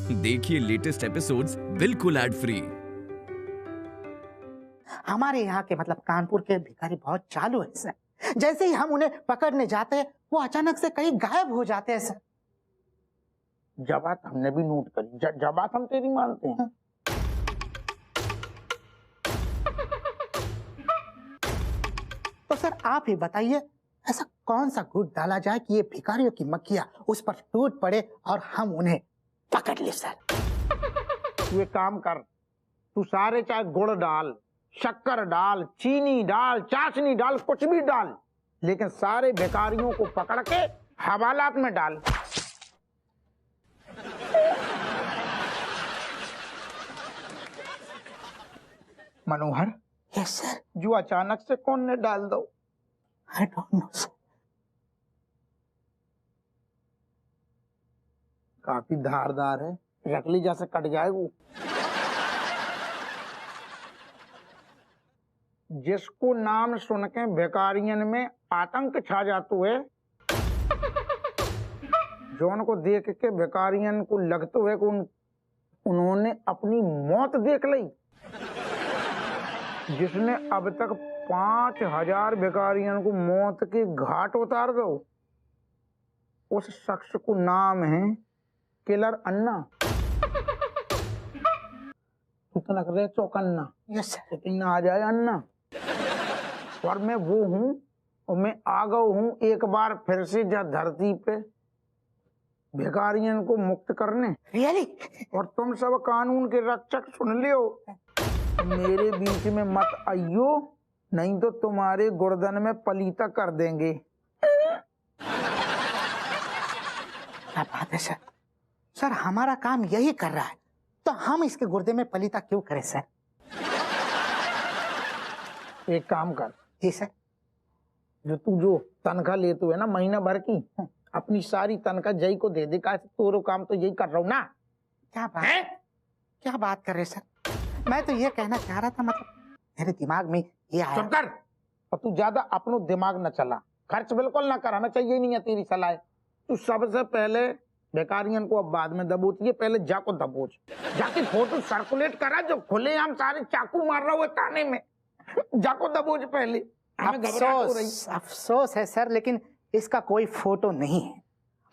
देखिए latest episodes बिल्कुल ad free. हमारे यहाँ के मतलब कानपुर के भिखारी बहुत चालू है सर। जैसे ही हम उन्हें पकड़ने जाते हैं वो अचानक से कहीं गायब हो जाते हैं सर। जब बात हमने भी नोट करी, जब बात हम तेरी मानते हैं। तो सर आप ही बताइए ऐसा कौन सा गुड़ डाला जाए कि ये भिखारियों की मक्खियां उस पर टूट पड़े और हम उन्हें पकड़ ले सर। तू एक काम कर, तू सारे चाहे गुड़ डाल, शक्कर डाल, चीनी डाल, चाशनी डाल, कुछ भी डाल, लेकिन सारे भिखारियों को पकड़ के हवालात में डाल। मनोहर, यस सर। जो अचानक से कौन ने डाल दो? I don't know sir. काफी धारदार है, रखली जैसे कट जाए वो। जिसको नाम सुन के भिखारियन में आतंक छा जातो है, जौन को देख के भिखारियन को लगतो है कि उन्होंने अपनी मौत देख ली। जिसने अब तक 5000 भिखारियन को मौत के घाट उतार दो, उस शख्स को नाम है किलर अन्ना। कितना कर रहे चौकन्ना? Yes sir. कितना आ जाए अन्ना। और मैं वो हूं और मैं आ गया हूं एक बार फिर से जा धरती पे भिखारियन को मुक्त करने। रियली? और तुम सब कानून के रक्षक सुन लियो, मेरे बीच में मत आइयो, नहीं तो तुम्हारे गर्दन में पलीता कर देंगे। क्या बात है सर। सर हमारा काम यही कर रहा है तो हम इसके गुर्दे में पलीता क्यों करें सर? एक काम कर, जी सर। जो तनख्वाह लेते है ना महीना भर की, अपनी सारी तनख्वाह जय को दे दे। का तोरो काम तो यही कर रहा हूं ना। क्या बात है? क्या बात कर रहे सर? मैं तो ये कहना चाह रहा था, मतलब मेरे दिमाग में ये आया। चुप कर, और तू ज्यादा अपनो दिमाग न चला, खर्च बिल्कुल ना कर, हमें चाहिए नहीं है तेरी सलाह। तू सबसे पहले भिखारियन को अब बाद में दबोच, ये पहले जाको दबोच, जाके फोटो सर्कुलेट करा जो खुले हम सारे चाकू मार रहा हुआ ताने में, जाको दबोच पहले। अफसोस है सर, लेकिन इसका कोई फोटो नहीं है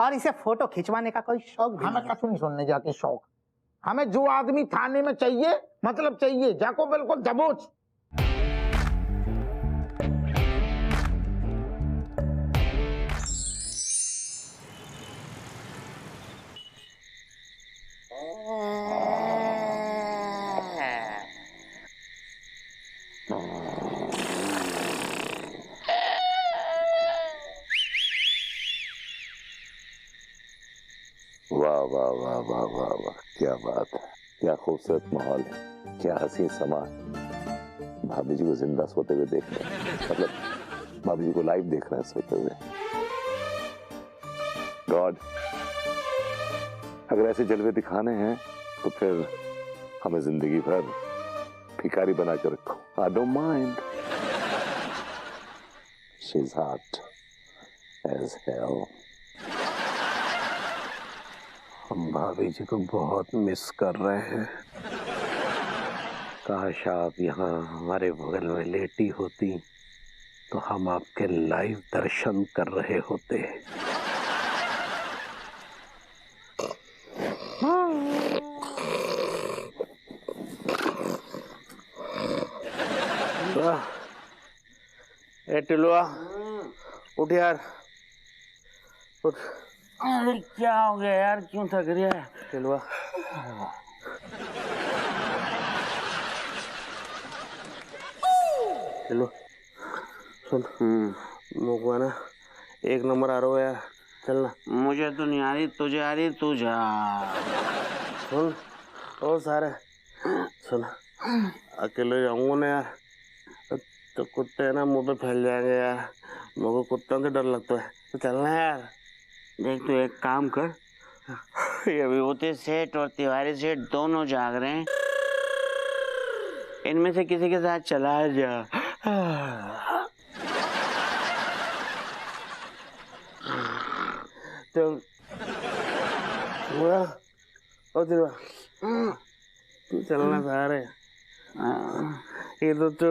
और इसे फोटो खिंचवाने का कोई शौक भी हमें नहीं है। कसूं नहीं सुनने जाके शौक, हमें जो आदमी थाने में चाहिए मतलब चाहिए, जाको बिल्कुल दबोच। वाह वाह वाह वाह वाह वाह, क्या बात है, क्या खूबसूरत माहौल है, क्या हसी समा। भाभी जी को जिंदा सोते हुए देख रहे हैं, मतलब भाभी जी को लाइव देख रहे हैं सोते हुए। गॉड, अगर ऐसे जलवे दिखाने हैं तो फिर हमें जिंदगी भर भिखारी बना के रखो। I don't mind. She's hot as hell. हम भाभी जी को बहुत मिस कर रहे हैं। काश आप यहाँ हमारे बगल में लेटी होती तो हम आपके लाइव दर्शन कर रहे होते। ए टिलुआ, उठ यार, उठ। अरे क्या हो गया यार, क्यों थक रही है? टिलुआ, टिलुआ सुन, मुझको है ना 1 नंबर आ रहा है यार, चलना। मुझे तो नहीं आ रही, तुझे आ रही, तू जा। सुन ओ सारे, सुन, अकेले जाऊंगा ना यार तो कुत्ते ना मुंह पे फैल जाएंगे यार, मुझको कुत्तों से डर लगता है, तो चलना यार। देख तू एक काम कर, ये विभूति सेठ और तिवारी सेठ दोनों जाग रहे हैं, इनमें से किसी के साथ चला जा। तो ओ तेरा तू चलना सारे ये तो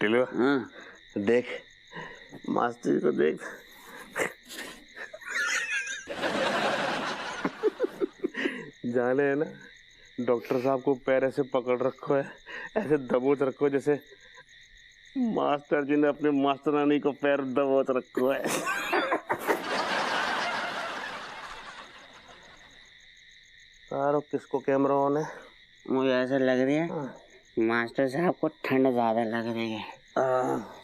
टिलो देख मास्टर को देख जाने है ना डॉक्टर साहब को पैर ऐसे पकड़ रखो है, ऐसे दबोच रखो जैसे मास्टर जी ने अपने मास्टरानी को पैर दबोच रखो है। सारो किसको कैमरा ऑन है? मुझे ऐसा लग रही है मास्टर साहब को ठंड ज्यादा लग रही है।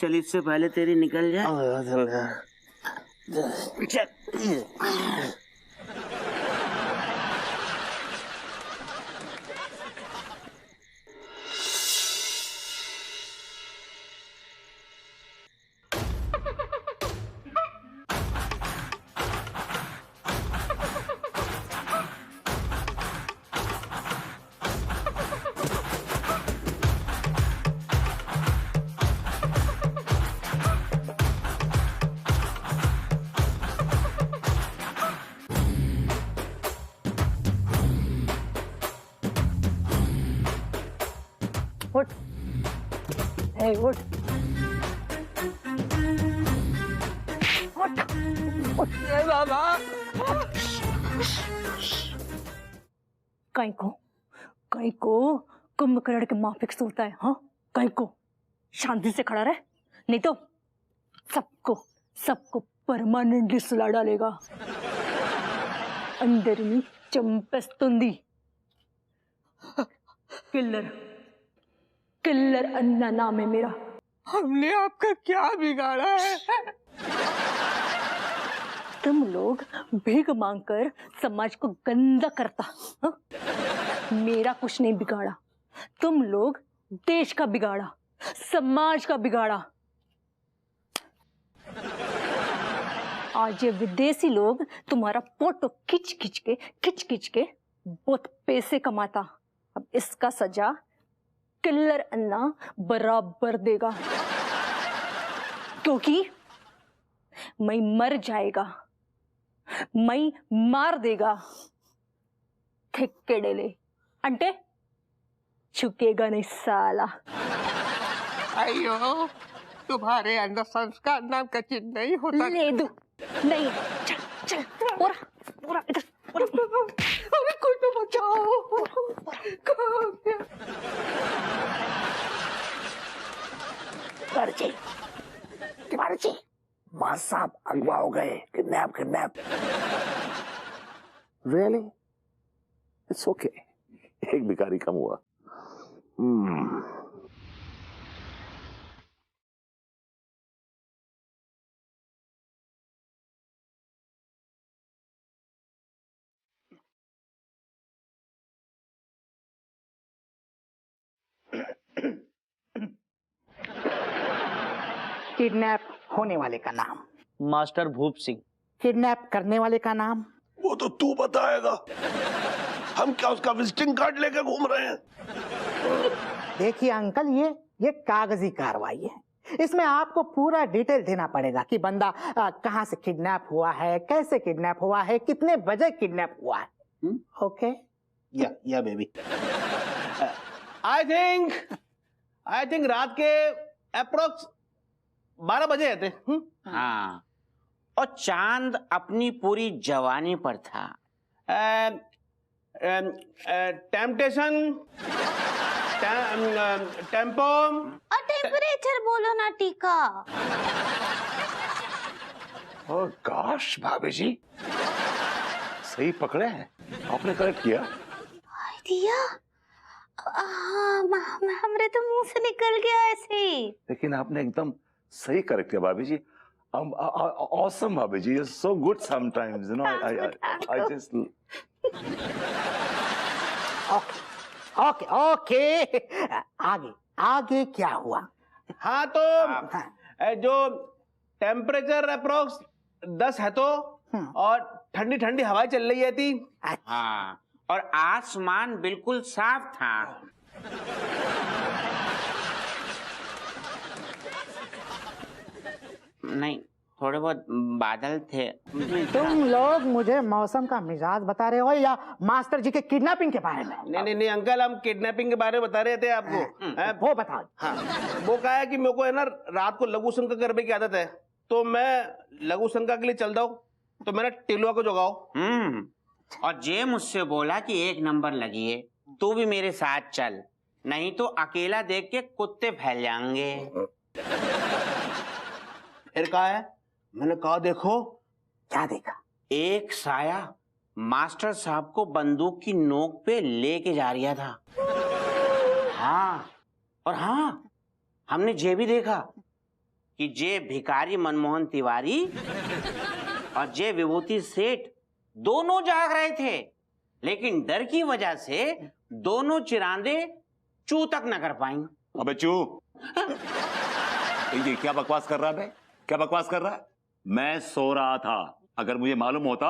चल इससे पहले तेरी निकल जाए। चल उठ, ए उठ, उठ, बाबा। कहीं को कुंभकर्ण के माफिक सोता है, हाँ? कहीं को शांति से खड़ा रहे, नहीं तो सबको परमानेंटली सुला डालेगा। अंदर में चंपस्तुंदी किल्लर अन्ना नाम है मेरा। हमने आपका क्या बिगाड़ा है? तुम लोग भीख मांगकर समाज को गंदा करता, हा? मेरा कुछ नहीं बिगाड़ा, तुम लोग देश का बिगाड़ा, समाज का बिगाड़ा। आज ये विदेशी लोग तुम्हारा फोटो खिंच खिंच के बहुत पैसे कमाता। अब इसका सजा किल्लर अन्ना बराबर देगा, क्योंकि मैं मर जाएगा, मैं मार देगा। थिक्के डेले अंटे छुकेगा नहीं साला। अयो, तुम्हारे अंदर संस्कार नाम का चीज नहीं होता। ले दो, नहीं, चल पूरा इधर। अरे कोई तो बचाओ। कहाँ गया? तिवारी जी, मां साहब अगवा हो गए। किडनैप। रियली इट्स ओके, एक भिखारी कम हुआ। किडनैप होने वाले का नाम? मास्टर भूप सिंह। किडनैप करने वाले का नाम? वो तो तू बताएगा, हम क्या उसका विजिटिंग कार्ड लेकर घूम रहे हैं? देखिए अंकल, ये कागजी कार्रवाई है, इसमें आपको पूरा डिटेल देना पड़ेगा कि बंदा कहाँ से किडनैप हुआ है, कैसे किडनैप हुआ है, कितने बजे किडनैप हुआ है। ओके? या बेबी। आई थिंक रात के अप्रोक्स 12 बजे थे। हाँ, और चांद अपनी पूरी जवानी पर था। टेम्पटेशन, टेम्पो और टेम्परेचर बोलो ना टीका। ओह गॉश भाभी जी, सही पकड़े हैं आपने, करेक्ट किया। दिया हमरे तो मुंह से निकल गया ऐसे। लेकिन आपने एकदम सही करेक्ट किया भाभी जी। awesome भाभी जी, you're so good sometimes, you know. I just okay. आगे क्या हुआ? हाँ, तो जो टेम्परेचर अप्रोक्स 10 है तो, और ठंडी ठंडी हवाएं चल रही थी। हाँ, और आसमान बिल्कुल साफ था। नहीं, थोड़े बहुत बादल थे। तुम लोग मुझे मौसम का मिजाज बता रहे हो या मास्टर जी के किडनैपिंग के बारे में? नहीं अंकल, हम किडनैपिंग के बारे में बता रहे थे आपको। वो बताओ। हाँ, वो कहा है कि मेरे को है ना रात को लघु शंका करने की आदत है, तो मैं लघु शंका के लिए चलता हूँ, तो मैंने टिलुआ को जगाओ। और जे मुझसे बोला कि 1 नंबर लगी है, तू भी मेरे साथ चल, नहीं तो अकेला देख के कुत्ते फैल जाएंगे। फिर कहा है? मैंने कहा देखो। क्या देखा? एक साया मास्टर साहब को बंदूक की नोक पे लेके जा रहा था। हाँ, और हाँ, हमने ये भी देखा कि जे भिखारी मनमोहन तिवारी और जे विभूति सेठ दोनों जाग रहे थे, लेकिन डर की वजह से दोनों चिरांदे चू तक न कर पाई। अबे चू, ये क्या बकवास कर रहा है? क्या बकवास कर रहा है? मैं सो रहा था। अगर मुझे मालूम होता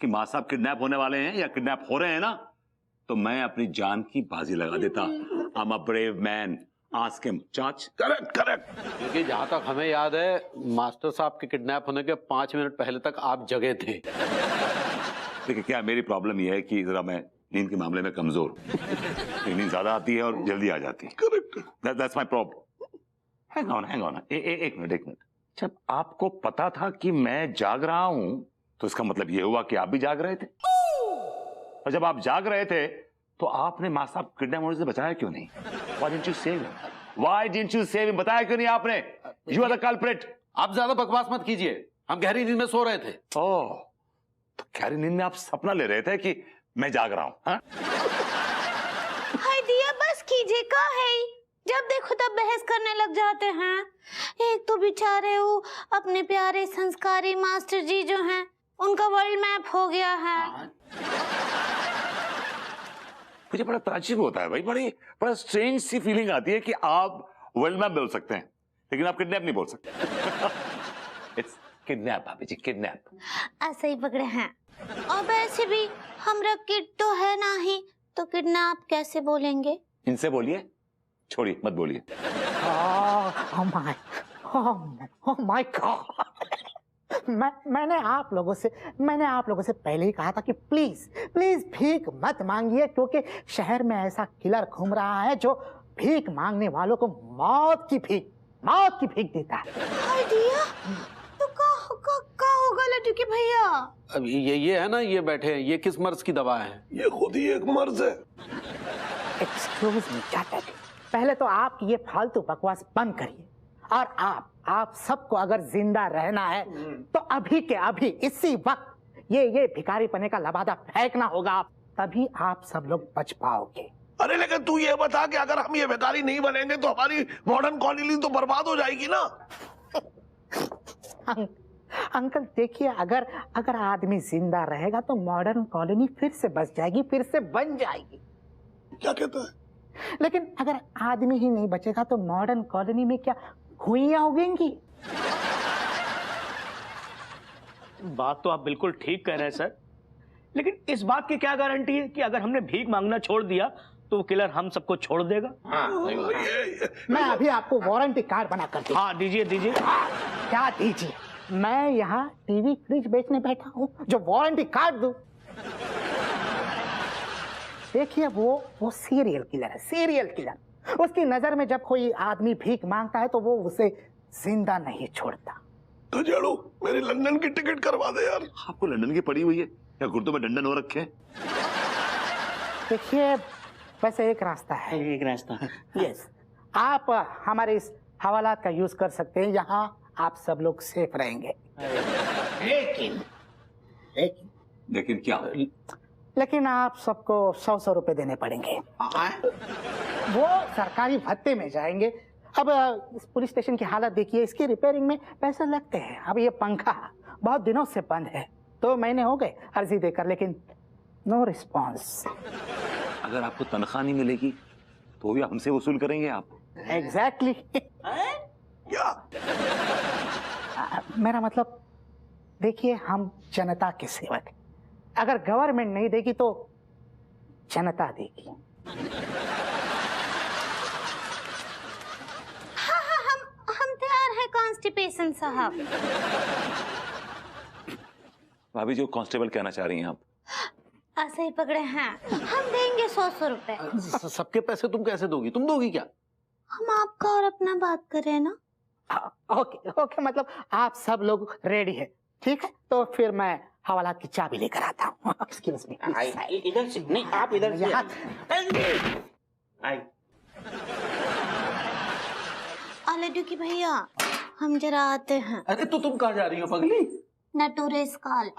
कि माँ साहब किडनैप होने वाले हैं या किडनैप हो रहे हैं ना, तो मैं अपनी जान की बाजी लगा देता। I'm a brave man. Ask him. चाच। करेक्ट। क्योंकि जहां तक हमें याद है, मास्टर साहब के किडनैप होने के 5 मिनट पहले तक आप जगे थे। देखिए, क्या मेरी प्रॉब्लम यह है कि जरा मैं नींद के मामले में कमजोर हूँ। नींद ज्यादा आती है और जल्दी आ जाती है। Correct. That's my problem. Hang on. एक मिनट। जब आपको पता था कि मैं जाग रहा हूं, तो इसका मतलब यह हुआ कि आप भी जाग रहे थे। और जब आप जाग रहे थे, तो आपने माँ साहब किडनैप होने से बचाया क्यों नहीं? Why didn't you save him? Why didn't you save him? बताया क्यों नहीं आपने? You are the culprit. आप ज्यादा बकवास मत कीजिए, हम गहरी नींद में सो रहे थे। ओह, तो गहरी नींद में आप सपना ले रहे थे कि मैं जाग रहा हूं? हाँ? हाय दिया, बस कीजिए। का है जब देखो तब बहस करने लग जाते हैं। एक तो बेचारे वो अपने प्यारे संस्कारी मास्टर जी जो हैं, उनका वर्ल्ड मैप हो गया है। मुझे बड़ा ताज्जुब होता है भाई, बड़ा स्ट्रेंज सी फीलिंग आती है कि आप वर्ल्ड मैप बोल सकते हैं, लेकिन आप किडनैप नहीं बोल सकते। इट्स किडनैप भाभी जी, किडनैप। ऐसे ही पकड़े हैं। और वैसे भी हमरा किड तो है ना ही, तो किडनैप कैसे बोलेंगे? इनसे बोलिए, छोड़िए, मत बोलिए। Oh my God! मैंने आप लोगों से पहले ही कहा था कि प्लीज भीख मत मांगिए, क्योंकि शहर में ऐसा किलर घूम रहा है जो भीख मांगने वालों को मौत की भीख देता है। हाय दिया, तो का होगा लड्डू के भैया? अब ये है ना, ये बैठे हैं, ये किस मर्ज की दवा है? ये खुद ही एक मर्ज है। एक्सक्यूज मी चाचा जी, पहले तो आप ये फालतू बकवास बंद करिए, और आप सबको अगर जिंदा रहना है तो अभी के अभी इसी वक्त ये भिखारी पने का लबादा फेंकना होगा, तभी आप सब लोग बच पाओगे। अरे लेकिन तू ये बता कि अगर हम ये भिखारी नहीं बनेंगे तो हमारी मॉडर्न कॉलोनी तो बर्बाद हो जाएगी ना। अंकल देखिए, अगर आदमी जिंदा रहेगा तो मॉडर्न कॉलोनी फिर से बस जाएगी, फिर से बन जाएगी। क्या कहता है? लेकिन अगर आदमी ही नहीं बचेगा तो मॉडर्न कॉलोनी में क्या हुइयां उगेंगी? बात तो आप बिल्कुल ठीक कह रहे हैं सर, लेकिन इस बात की क्या गारंटी है कि अगर हमने भीख मांगना छोड़ दिया तो वो किलर हम सबको छोड़ देगा? मैं अभी आपको वारंटी कार्ड बना कर दूं। हाँ दीजिए। क्या दीजिए? मैं यहाँ टीवी फ्रिज बेचने बैठा हूँ जो वारंटी कार्ड दूं। देखिए, वो सीरियल किलर है, सीरियल किलर। उसकी नजर में जब कोई आदमी भीख मांगता है तो वो उसे जिंदा नहीं छोड़ता। तो जाड़ो, मेरी लंदन की टिकट करवा दे यार। आपको लंदन की पड़ी हुई है या गुर्दों में डंडन हो रखे हैं? देखिए, वैसे एक रास्ता है। यस, आप हमारे इस हवालात का यूज कर सकते हैं, यहाँ आप सब लोग सेफ रहेंगे। लेकिन क्या? लेकिन आप सबको 100 रुपए देने पड़ेंगे। वो सरकारी भत्ते में जाएंगे। अब इस पुलिस स्टेशन की हालत देखिए, इसकी रिपेयरिंग में पैसे लगते हैं। अब ये पंखा बहुत दिनों से बंद है, 2 महीने हो गए अर्जी देकर, लेकिन नो रिस्पॉन्स। अगर आपको तनख्वाह नहीं मिलेगी तो भी हमसे वसूल करेंगे आप? एग्जैक्टली। क्या? मेरा मतलब, देखिए, हम जनता के सेवक हैं। अगर गवर्नमेंट नहीं देगी तो जनता देगी। हाँ, हम तैयार हैं कॉन्स्टिपेशन साहब। भाभी जो कांस्टेबल कहना चाह रही हैं आप? ऐसे ही पकड़े हैं, हम देंगे 100 रुपए। सबके पैसे तुम कैसे दोगी? तुम दोगी क्या? हम आपका और अपना बात कर रहे हैं ना। ओके ओके, मतलब आप सब लोग रेडी है, ठीक है? तो फिर मैं हवालात की चाबी लेकर आता हूँ। Excuse me, please. इधर से नहीं, आप इधर से आई। आलू की भैया, हम जरा आते हैं। अरे तो तुम कहाँ जा रही हो पगली? नटूरेस कॉल।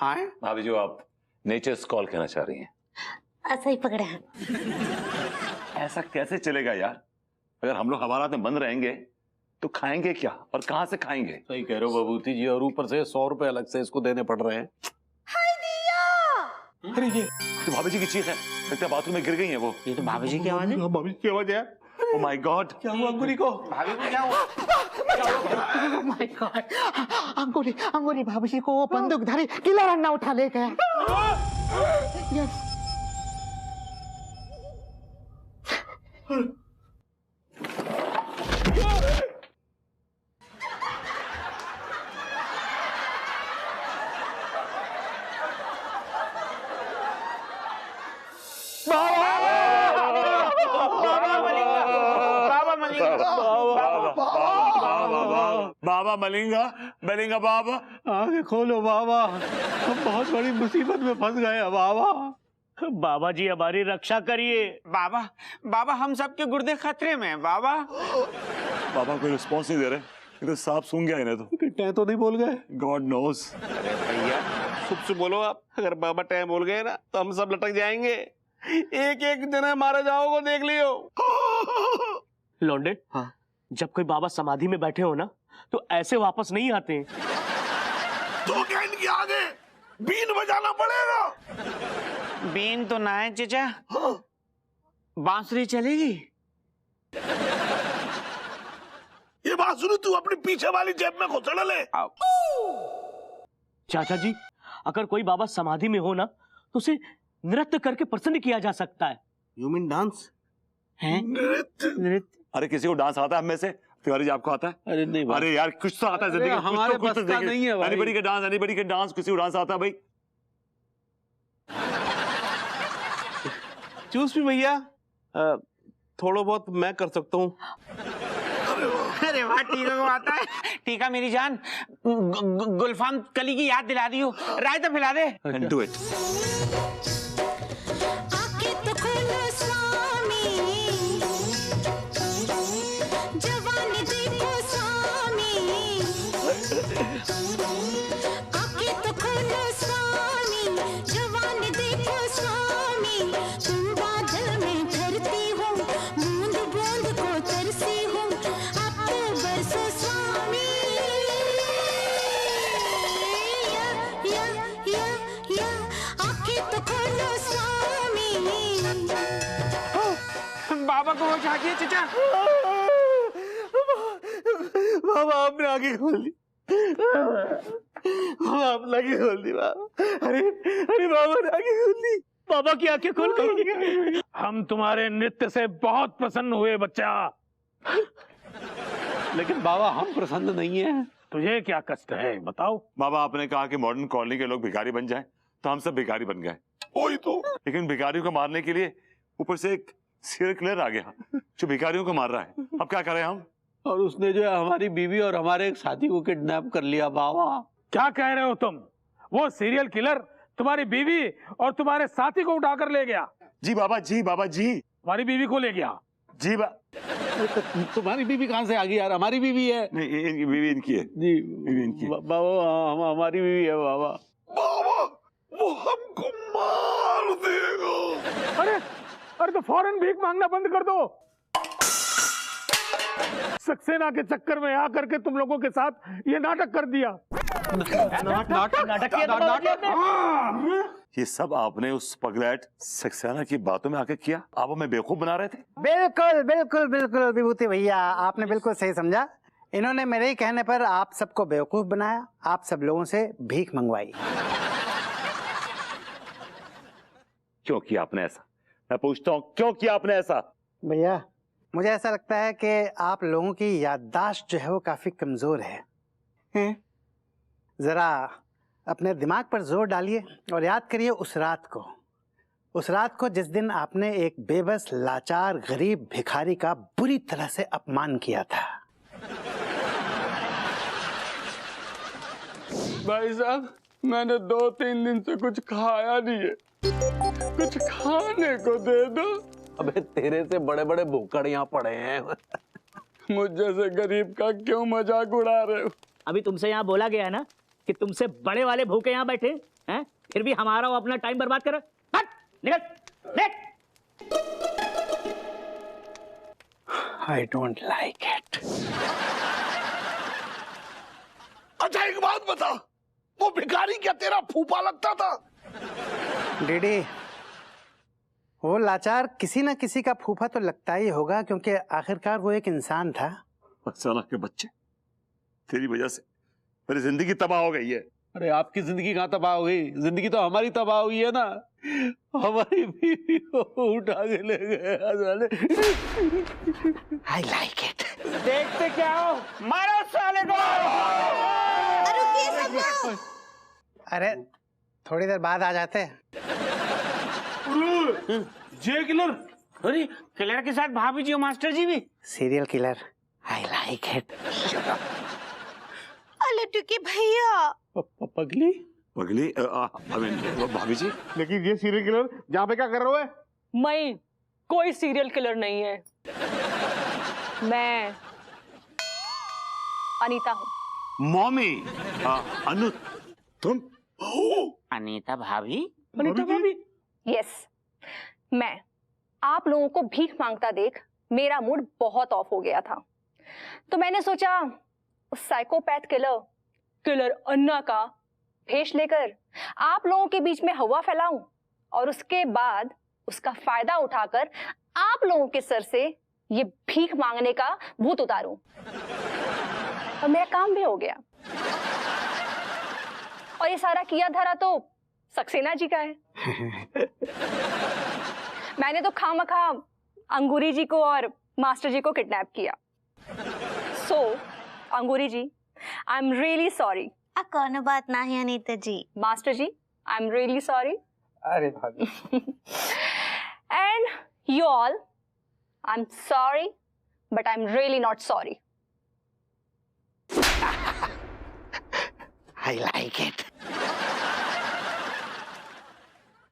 भाभी जो आप नेचर्स कॉल कहना चाह रही हैं? ऐसे ही पकड़े हैं। ऐसा कैसे चलेगा यार? अगर हम लोग हवालात में बंद रहेंगे तो खाएंगे क्या और कहाँ से खाएंगे? सही कह रहे हो बबूती जी, और ऊपर से 100 रुपए अलग से इसको देने पड़ रहे हैं। हाय दिया। अरे ये तो भाभी जी की चीख है, लगता है बाथरूम में गिर गई है वो। ये तो भाभी जी की आवाज है। भाभी की आवाज है। ओह माय गॉड, क्या हुआ अंकुरी को? भाभी को क्या हुआ? Oh my God! अंगूरी भाभी को वो बंदूकधारी किलर अन्ना उठा ले गया। Yes. बाबा मलिंगा, मलिंगा बाबा, आगे खोलो बाबा, हम बहुत बड़ी मुसीबत में फंस गए हैं बाबा। बाबा जी हमारी रक्षा करिए। बाबा, बाबा हम सबके गुर्दे खतरे में हैं बाबा। बाबा कोई रिस्पॉन्स नहीं दे रहे, ये तो सांप सूंघ गया इन्हें तो। टैं तो नहीं बोल गए? God knows. अरे भैया चुप से बोलो आप, अगर बाबा टाइम बोल गए ना तो हम सब लटक जाएंगे। एक एक जना मारा जाओगे देख लियो। लौंडे, हाँ, जब कोई बाबा समाधि में बैठे हो ना तो ऐसे वापस नहीं आते। तो क्या इनके आगे बीन बजाना पड़ेगा? बीन तो ना है चचा, बांसुरी चलेगी। ये बांसुरी तू अपनी पीछे वाली जेब में घुसड़ ले। चाचा जी, अगर कोई बाबा समाधि में हो ना तो उसे नृत्य करके प्रसन्न किया जा सकता है। You mean dance? हैं? नृत्य? अरे किसी को डांस आता है हम में से? तिवारी जी आपको आता है? अरे नहीं भाई। अरे यार कुछ तो आता है जिंदगी में, हमारे बस का नहीं है भाई। एनीबॉडी के डांस, किसी को डांस आता है भाई? चूस भी भैया, थोड़ा बहुत मैं कर सकता हूँ। अरे वाह, टीका को आता है। टीका मेरी जान, गुलफाम कली की याद दिला दी हो, रायता फैला दे। Do it. बाबा को होश आ गया चचा। बाबा आपने आगे खोल दी, आपने आगे खोल दी बाबा। अरे अरे बाबा ने आगे खोल दी। बाबा की आंखें खुल गई। हम तुम्हारे नृत्य से बहुत प्रसन्न हुए बच्चा। लेकिन बाबा हम प्रसन्न नहीं है। तुझे क्या कष्ट है बताओ? बाबा आपने कहा कि मॉडर्न कॉलोनी के लोग भिखारी बन जाएं, तो हम सब भिखारी बन गए। वही तो। लेकिन भिखारियों को मारने के लिए ऊपर से एक सीरियल किलर आ गया जो भिखारियों को मार रहा है। अब क्या करें हम? और उसने जो है हमारी बीवी और हमारे एक साथी को किडनैप कर लिया बाबा। क्या कह रहे हो तुम? वो सीरियल किलर तुम्हारी बीवी और तुम्हारे साथी को उठाकर ले गया? जी बाबा जी, बाबा जी। तुम्हारी बीवी को ले गया? जी तुम्हारी बीवी कहाँ से आ गई यार? हमारी बीवी है। नहीं, इनकी बीवी इनकी है जी बीवी इनकी है। बाबा हमारी बीवी है बाबा। बाबा वो हमको मार देगा। अरे अरे तो फौरन भीख मांगना बंद कर दो। सक्सेना के चक्कर में आकर के तुम लोगों के साथ ये नाटक कर दिया। ये सब आपने उस पगलैट सक्सेना की बातों में आके किया? आप हमें बेवकूफ बना रहे थे? बिल्कुल बिल्कुल बिल्कुल विभूति भैया, आपने बिल्कुल सही समझा। इन्होंने मेरे ही कहने पर आप सबको बेवकूफ बनाया, आप सब लोगों से भीख मंगवाई। क्यों किया आपने ऐसा? मैं पूछता हूँ क्यों किया आपने ऐसा? भैया मुझे ऐसा लगता है कि आप लोगों की याददाश्त जो है वो काफी कमजोर है। जरा अपने दिमाग पर जोर डालिए और याद करिए उस रात को जिस दिन आपने एक बेबस लाचार गरीब भिखारी का बुरी तरह से अपमान किया था। भाई साहब, मैंने 2-3 दिन से कुछ खाया नहीं है, कुछ खाने को दे दो। अबे तेरे से बड़े बड़े भूखड़ यहाँ पड़े हैं। मुझ जैसे गरीब का क्यों मजाक उड़ा रहे हो? अभी तुमसे यहाँ बोला गया है ना कि तुमसे बड़े वाले भूखे यहाँ बैठे हैं, फिर भी हमारा वो अपना टाइम बर्बाद कर। निकल, निकल। I don't like it. अच्छा एक बात बता, वो भिखारी क्या तेरा फूफा लगता था? डीडी, वो लाचार किसी ना किसी का फूफा तो लगता ही होगा, क्योंकि आखिरकार वो एक इंसान था। साला के बच्चे, तेरी वजह से मेरी जिंदगी तबाह हो गई है। अरे आपकी जिंदगी कहाँ तबाह हो गई? जिंदगी तो हमारी तबाह हुई है ना। हमारी बीवी को उठा के ले गए। I like it. देखते क्या हो, मारो साले को। अरे थोड़ी देर बाद आ जाते। जे किलर। अरे किलर के साथ भाभी जी और मास्टर जी भी। Serial killer. I like it. अरे टुकी भैया। पगली भाभी जी, लेकिन ये सीरियल किलर जहाँ पे क्या कर रहे हो? मैं कोई सीरियल किलर नहीं है, मैं अनीता हूँ। मॉमी, अनु, तुम? अनीता भाभी? अनीता भाभी? यस, मैं आप लोगों को भीख मांगता देख मेरा मूड बहुत ऑफ हो गया था, तो मैंने सोचा उस साइकोपैथ किलर अन्ना का भेष लेकर आप लोगों के बीच में हवा फैलाऊं और उसके बाद उसका फायदा उठाकर आप लोगों के सर से ये भीख मांगने का भूत उतारूं। और मेरा काम भी हो गया। और ये सारा किया धरा तो सक्सेना जी का है। मैंने तो खामखा अंगूरी जी को और मास्टर जी को किडनैप किया। So Angoori ji, I am really sorry. कौन बात ना है Anita ji. Master ji, I am really sorry. अरे भाभी। And you all, I am sorry but I am really not sorry. I like it.